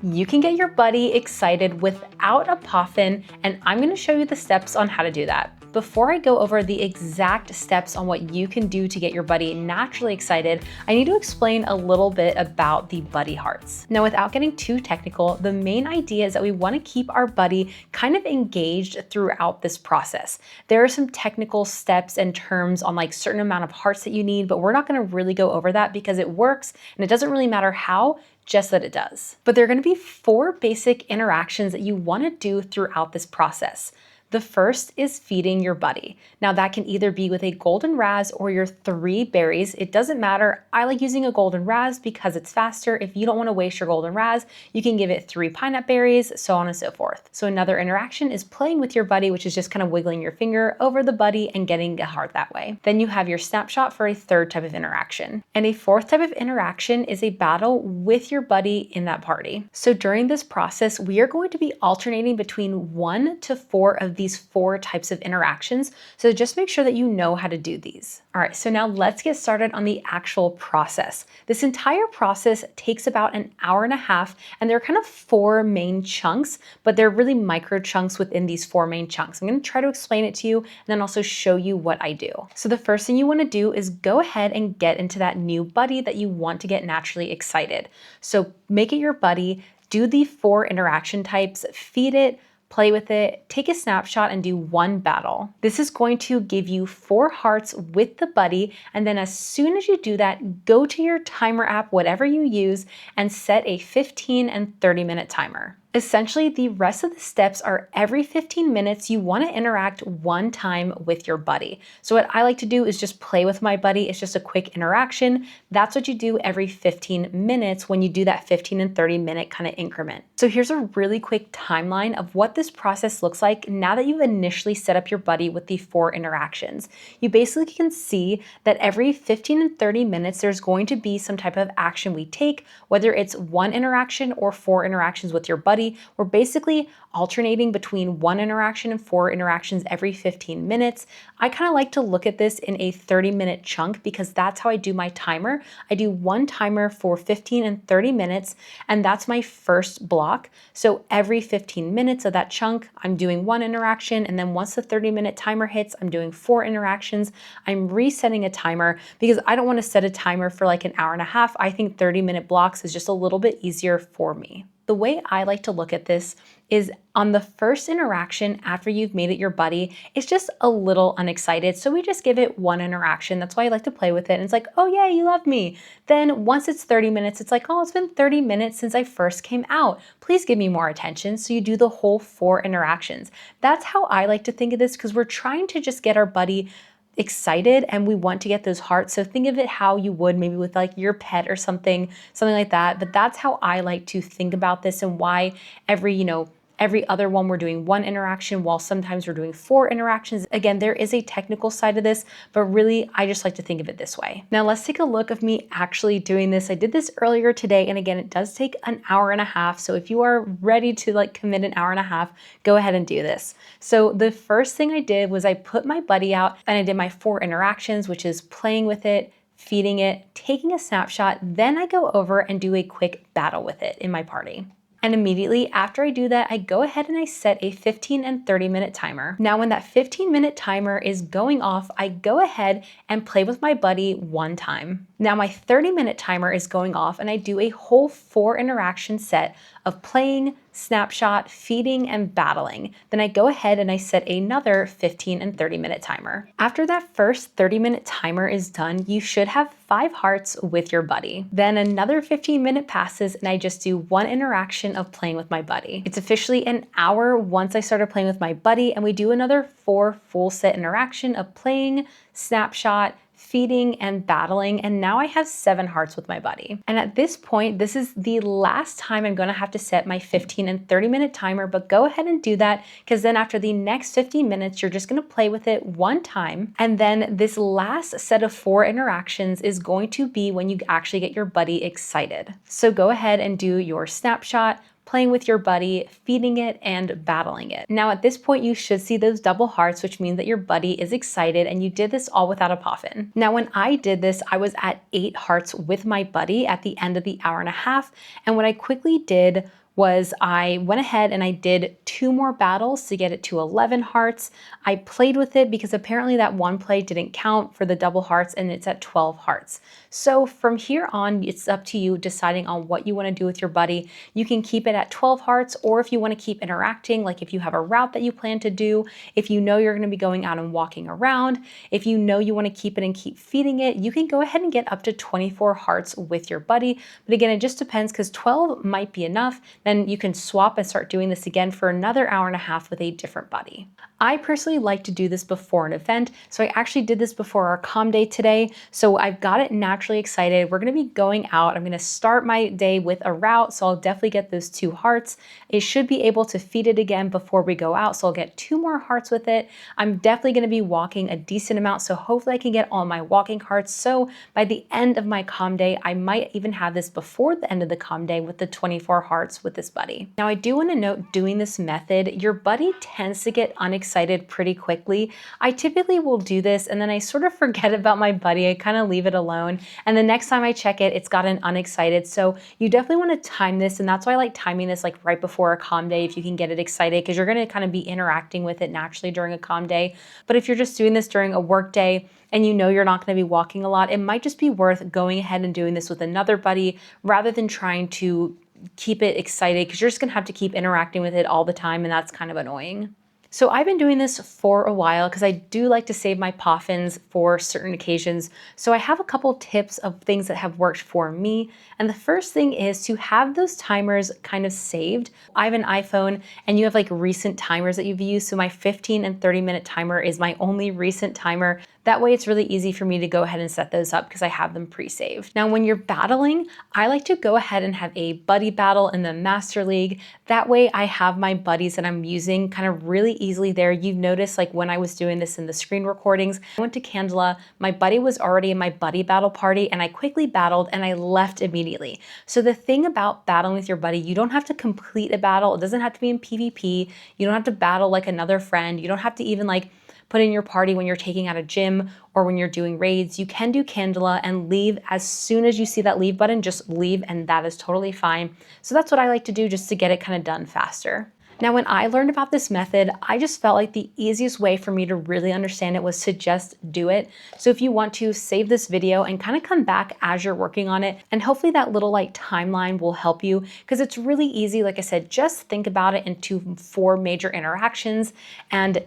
You can get your buddy excited without a Poffin, and I'm going to show you the steps on how to do that. Before I go over the exact steps on what you can do to get your buddy naturally excited, I need to explain a little bit about the buddy hearts. Now, without getting too technical, the main idea is that we want to keep our buddy kind of engaged throughout this process. There are some technical steps and terms on like certain amount of hearts that you need, but we're not going to really go over that because it works and it doesn't really matter how, just that it does. But there are going to be 4 basic interactions that you want to do throughout this process. The first is feeding your buddy. Now that can either be with a golden raz or your 3 berries. It doesn't matter. I like using a golden raz because it's faster. If you don't want to waste your golden raz, you can give it 3 pineapple berries, so on and so forth. So another interaction is playing with your buddy, which is just kind of wiggling your finger over the buddy and getting a heart that way. Then you have your snapshot for a 3rd type of interaction. And a 4th type of interaction is a battle with your buddy in that party. So during this process, we are going to be alternating between 1 to 4 of these 4 types of interactions. So just make sure that you know how to do these. All right, so now let's get started on the actual process. This entire process takes about an hour and a half, and there are kind of 4 main chunks, but they're really micro chunks within these 4 main chunks. I'm gonna try to explain it to you and then also show you what I do. So the first thing you wanna do is go ahead and get into that new buddy that you want to get naturally excited. So make it your buddy, do the 4 interaction types, feed it, play with it, take a snapshot, and do 1 battle. This is going to give you 4 hearts with the buddy, and then as soon as you do that, go to your timer app, whatever you use, and set a 15 and 30-minute timer. Essentially, the rest of the steps are every 15 minutes, you want to interact 1 time with your buddy. So what I like to do is just play with my buddy. It's just a quick interaction. That's what you do every 15 minutes when you do that 15 and 30-minute kind of increment. So here's a really quick timeline of what this process looks like now that you've initially set up your buddy with the 4 interactions. You basically can see that every 15 and 30 minutes, there's going to be some type of action we take, whether it's 1 interaction or 4 interactions with your buddy. We're basically alternating between 1 interaction and 4 interactions every 15 minutes. I kind of like to look at this in a 30-minute chunk because that's how I do my timer. I do 1 timer for 15 and 30 minutes, and that's my first block. So every 15 minutes of that chunk, I'm doing 1 interaction, and then once the 30-minute timer hits, I'm doing 4 interactions. I'm resetting a timer because I don't want to set a timer for like an hour and a half. I think 30-minute blocks is just a little bit easier for me. The way I like to look at this is on the first interaction after you've made it your buddy, it's just a little unexcited. So we just give it 1 interaction. That's why I like to play with it. And it's like, oh yeah, you love me. Then once it's 30 minutes, it's like, oh, it's been 30 minutes since I first came out. Please give me more attention. So you do the whole 4 interactions. That's how I like to think of this because we're trying to just get our buddy excited and we want to get those hearts. So think of it how you would maybe with like your pet or something like that. But that's how I like to think about this and why every other one we're doing 1 interaction while sometimes we're doing 4 interactions. Again, there is a technical side to this, but really I just like to think of it this way. Now let's take a look of me actually doing this. I did this earlier today, and again, it does take an hour and a half. So if you are ready to like commit an hour and a half, go ahead and do this. So the first thing I did was I put my buddy out and I did my 4 interactions, which is playing with it, feeding it, taking a snapshot. Then I go over and do a quick battle with it in my party. And immediately after I do that, I go ahead and I set a 15 and 30-minute timer. Now when that 15-minute timer is going off, I go ahead and play with my buddy 1 time. Now my 30-minute timer is going off and I do a whole 4 interaction set of playing, snapshot, feeding, and battling. Then I go ahead and I set another 15 and 30-minute timer. After that first 30-minute timer is done, you should have 5 hearts with your buddy. Then another 15-minute passes and I just do 1 interaction of playing with my buddy. It's officially an hour once I started playing with my buddy, and we do another 4 full set interaction of playing, snapshot, feeding, and battling, and now I have 7 hearts with my buddy. And at this point, this is the last time I'm gonna have to set my 15 and 30-minute timer, but go ahead and do that because then after the next 15 minutes, you're just gonna play with it 1 time. And then this last set of 4 interactions is going to be when you actually get your buddy excited. So go ahead and do your snapshot, playing with your buddy, feeding it, and battling it. Now at this point, you should see those double hearts, which means that your buddy is excited and you did this all without a Poffin. Now when I did this, I was at 8 hearts with my buddy at the end of the hour and a half. And what I quickly did was I went ahead and I did 2 more battles to get it to 11 hearts. I played with it because apparently that one play didn't count for the double hearts and it's at 12 hearts. So from here on, it's up to you deciding on what you want to do with your buddy. You can keep it at 12 hearts, or if you want to keep interacting, like if you have a route that you plan to do, if you know you're going to be going out and walking around, if you know you want to keep it and keep feeding it, you can go ahead and get up to 24 hearts with your buddy. But again, it just depends, because 12 might be enough. Then you can swap and start doing this again for another hour and a half with a different buddy. I personally like to do this before an event, so I actually did this before our comm day today, so I've got it naturally excited. We're going to be going out. I'm going to start my day with a route, so I'll definitely get those 2 hearts. It should be able to feed it again before we go out, so I'll get 2 more hearts with it. I'm definitely going to be walking a decent amount, so hopefully I can get all my walking hearts. So by the end of my comm day, I might even have this before the end of the comm day with the 24 hearts with this buddy. Now I do want to note, doing this method, your buddy tends to get unexcited pretty quickly. I typically will do this and then I sort of forget about my buddy. I kind of leave it alone. And the next time I check it, it's gotten unexcited. So you definitely want to time this. And that's why I like timing this like right before a comm day, if you can get it excited, because you're going to kind of be interacting with it naturally during a comm day. But if you're just doing this during a work day and you know you're not going to be walking a lot, it might just be worth going ahead and doing this with another buddy rather than trying to keep it excited, because you're just going to have to keep interacting with it all the time, and that's kind of annoying. So I've been doing this for a while because I do like to save my Poffins for certain occasions. So I have a couple tips of things that have worked for me. And the first thing is to have those timers kind of saved. I have an iPhone and you have like recent timers that you've used. So my 15 and 30-minute timer is my only recent timer. That way it's really easy for me to go ahead and set those up because I have them pre-saved. Now, when you're battling, I like to go ahead and have a buddy battle in the Master League. That way I have my buddies that I'm using kind of really easily there. You've noticed, like when I was doing this in the screen recordings, I went to Candela, my buddy was already in my buddy battle party, and I quickly battled and I left immediately. So the thing about battling with your buddy, you don't have to complete a battle. It doesn't have to be in PvP. You don't have to battle like another friend. You don't have to even like put in your party when you're taking out a gym or when you're doing raids. You can do Candela and leave as soon as you see that leave button, just leave, and that is totally fine. So that's what I like to do, just to get it kind of done faster. Now, when I learned about this method, I just felt like the easiest way for me to really understand it was to just do it. So if you want to, save this video and kind of come back as you're working on it, and hopefully that little like timeline will help you, because it's really easy. Like I said, just think about it into 4 major interactions, and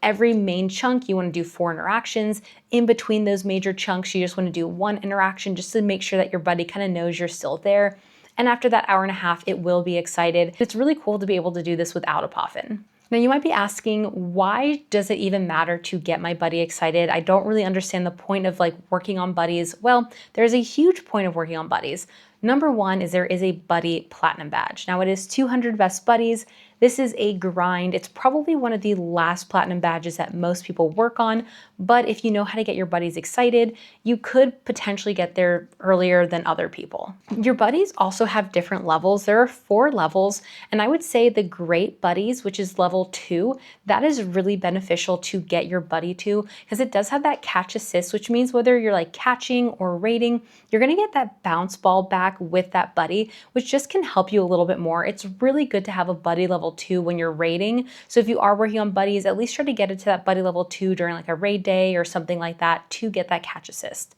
every main chunk, you want to do 4 interactions. In between those major chunks, you just want to do 1 interaction, just to make sure that your buddy kind of knows you're still there. And after that hour and a half, it will be excited. It's really cool to be able to do this without a Poffin. Now you might be asking, why does it even matter to get my buddy excited? I don't really understand the point of like working on buddies. Well, there's a huge point of working on buddies. Number 1 is there is a buddy platinum badge. Now it is 200 best buddies. This is a grind. It's probably one of the last platinum badges that most people work on, but if you know how to get your buddies excited, you could potentially get there earlier than other people. Your buddies also have different levels. There are 4 levels, and I would say the great buddies, which is level 2, that is really beneficial to get your buddy to, because it does have that catch assist, which means whether you're like catching or raiding, you're gonna get that bounce ball back with that buddy, which just can help you a little bit more. It's really good to have a buddy level 2 when you're raiding. So if you are working on buddies, at least try to get it to that buddy level 2 during like a raid day or something like that to get that catch assist.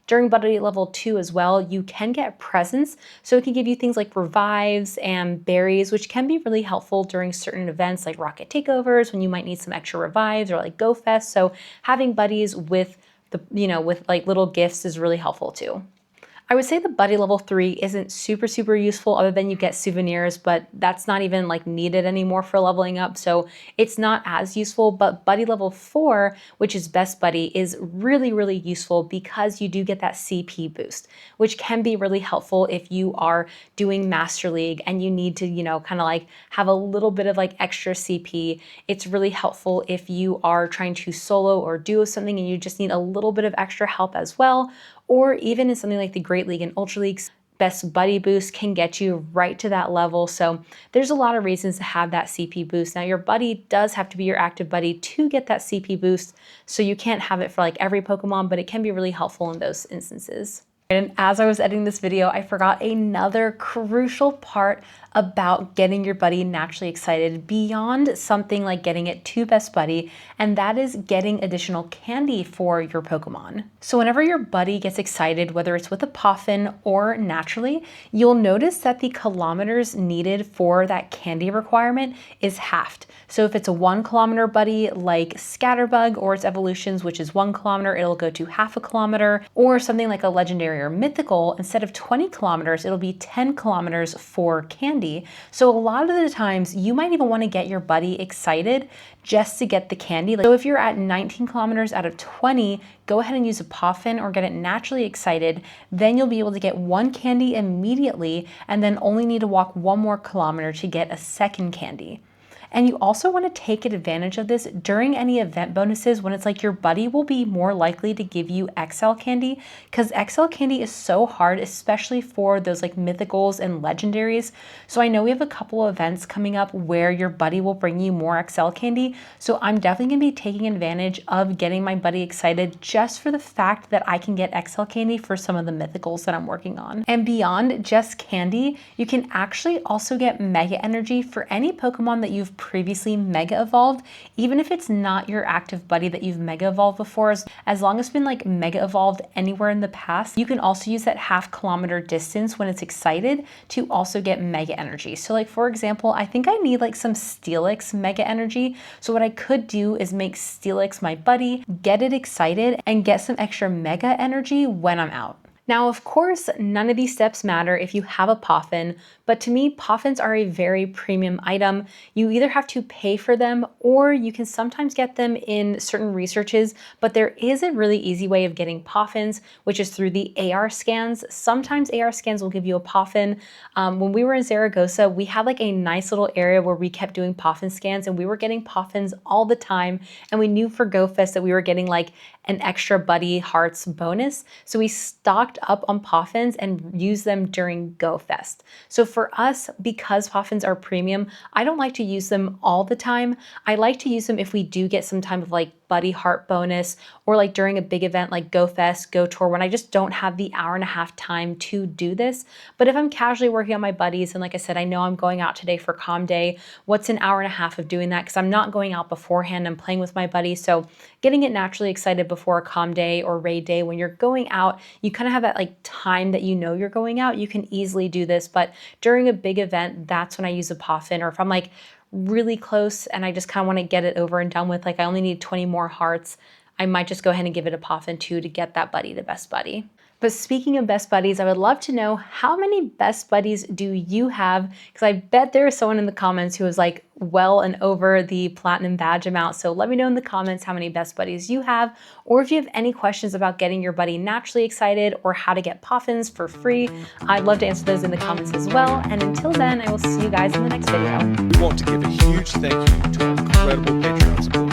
During buddy level 2 as well, you can get presents. So it can give you things like revives and berries, which can be really helpful during certain events like rocket takeovers, when you might need some extra revives, or like Go Fest. So having buddies with with like little gifts is really helpful too. I would say the buddy level 3 isn't super useful, other than you get souvenirs, but that's not even like needed anymore for leveling up, so it's not as useful. But buddy level 4, which is best buddy, is really useful because you do get that CP boost, which can be really helpful if you are doing Master League and you need to, kind of like have a little bit of like extra CP. It's really helpful if you are trying to solo or duo something and you just need a little bit of extra help as well. Or even in something like the Great League and Ultra Leagues, best buddy boost can get you right to that level. So there's a lot of reasons to have that CP boost. Now your buddy does have to be your active buddy to get that CP boost, so you can't have it for like every Pokemon, but it can be really helpful in those instances. And as I was editing this video, I forgot another crucial part about getting your buddy naturally excited beyond something like getting it to best buddy, and that is getting additional candy for your Pokemon. So whenever your buddy gets excited, whether it's with a Poffin or naturally, you'll notice that the kilometers needed for that candy requirement is halved. So if it's a 1 kilometer buddy like Scatterbug or its evolutions, which is 1 kilometer, it'll go to half a kilometer, or something like a legendary or mythical, instead of 20 kilometers, it'll be 10 kilometers for candy. So a lot of the times you might even want to get your buddy excited just to get the candy. So if you're at 19 kilometers out of 20, go ahead and use a Poffin or get it naturally excited. Then you'll be able to get 1 candy immediately and then only need to walk 1 more kilometer to get a second candy. And you also want to take advantage of this during any event bonuses when it's like your buddy will be more likely to give you XL candy, because XL candy is so hard, especially for those like mythicals and legendaries. So I know we have a couple of events coming up where your buddy will bring you more XL candy. So I'm definitely going to be taking advantage of getting my buddy excited just for the fact that I can get XL candy for some of the mythicals that I'm working on. And beyond just candy, you can actually also get mega energy for any Pokemon that you've previously mega evolved, even if it's not your active buddy that you've mega evolved before. As long as it's been like mega evolved anywhere in the past, you can also use that half kilometer distance when it's excited to also get mega energy. So like for example, I think I need like some Steelix mega energy. So what I could do is make Steelix my buddy, get it excited, and get some extra mega energy when I'm out. Now, of course, none of these steps matter if you have a Poffin, but to me, Poffins are a very premium item. You either have to pay for them or you can sometimes get them in certain researches, but there is a really easy way of getting Poffins, which is through the AR scans. Sometimes AR scans will give you a Poffin. When we were in Zaragoza, we had like a nice little area where we kept doing Poffin scans and we were getting Poffins all the time. And we knew for GoFest that we were getting like an extra buddy hearts bonus. So we stocked up on Poffins and used them during GoFest. So for us, because Poffins are premium, I don't like to use them all the time. I like to use them if we do get some type of like buddy heart bonus or like during a big event like GoFest, Go Tour, when I just don't have the hour-and-a-half time to do this. But if I'm casually working on my buddies, and like I said, I know I'm going out today for Comm Day, what's an hour-and-a-half of doing that? Because I'm not going out beforehand, I'm playing with my buddies. So getting it naturally excited before a Comm Day or raid day, when you're going out, you kind of have that like time that you know you're going out, you can easily do this. But during a big event, that's when I use a Poffin. Or if I'm like really close and I just kind of want to get it over and done with, like I only need 20 more hearts, I might just go ahead and give it a Poffin too to get that buddy to best buddy. But speaking of best buddies, I would love to know, how many best buddies do you have? Because I bet there is someone in the comments who is like well and over the platinum badge amount. So let me know in the comments how many best buddies you have, or if you have any questions about getting your buddy naturally excited or how to get Poffins for free. I'd love to answer those in the comments as well. And until then, I will see you guys in the next video. We want to give a huge thank you to our incredible Patreon supporters.